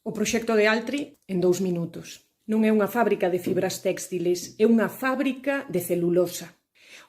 O proxecto de Altri en 2 minutos. Non é unha fábrica de fibras téxtiles, é unha fábrica de celulosa.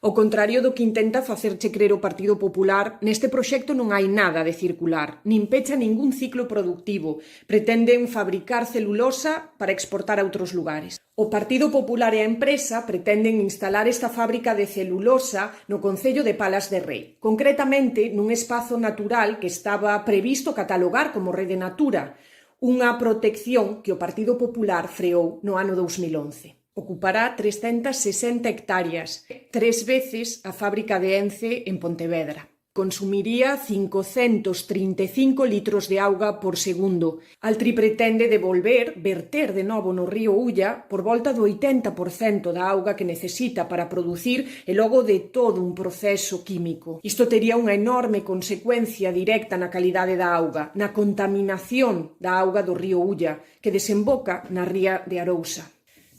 Ao contrario do que intenta facerche crer o Partido Popular, neste proxecto non hai nada de circular, nin pecha ningún ciclo productivo. Pretenden fabricar celulosa para exportar a outros lugares. O Partido Popular e a empresa pretenden instalar esta fábrica de celulosa no concello de Palas de Rei, concretamente nun espazo natural que estaba previsto catalogar como Rede Natura, unha protección que o Partido Popular freou no ano 2011. Ocupará 360 hectáreas, 3 veces a fábrica de Ence en Pontevedra. Consumiría 535 litros de auga por segundo. Altri pretende verter de novo no río Ulla por volta do 80% da auga que necesita para producir e logo de todo un proceso químico. Isto tería unha enorme consecuencia directa na calidade da auga, na contaminación da auga do río Ulla, que desemboca na ría de Arousa.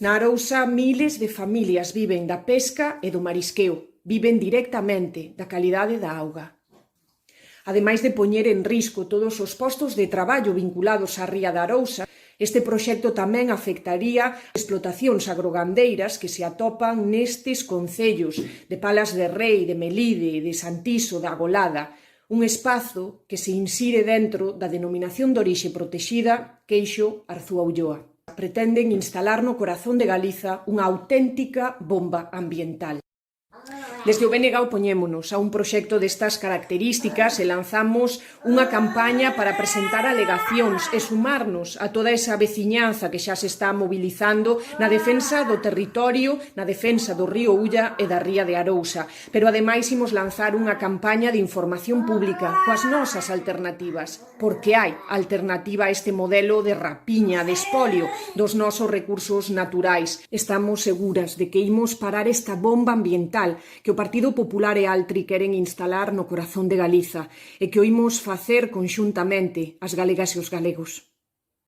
Na Arousa, miles de familias viven da pesca e do marisqueo, viven directamente da calidade da auga. Ademais de poñer en risco todos os postos de traballo vinculados á ría da Arousa, este proxecto tamén afectaría explotacións agrogandeiras que se atopan nestes concellos de Palas de Rei, de Melide, de Santiso, da Agolada, un espazo que se insire dentro da denominación de orixe protexida Queixo-Arzúa Ulloa. Pretenden instalar no corazón de Galiza unha auténtica bomba ambiental. Desde o BNG opoñémonos a un proxecto destas características e lanzamos unha campaña para presentar alegacións e sumarnos a toda esa veciñanza que xa se está mobilizando na defensa do territorio, na defensa do río Ulla e da ría de Arousa. Pero ademais imos lanzar unha campaña de información pública coas nosas alternativas, porque hai alternativa a este modelo de rapiña, de espolio dos nosos recursos naturais. Estamos seguras de que imos parar esta bomba ambiental que o Partido Popular e Altri queren instalar no corazón de Galiza e que o imos facer conxuntamente as galegas e os galegos.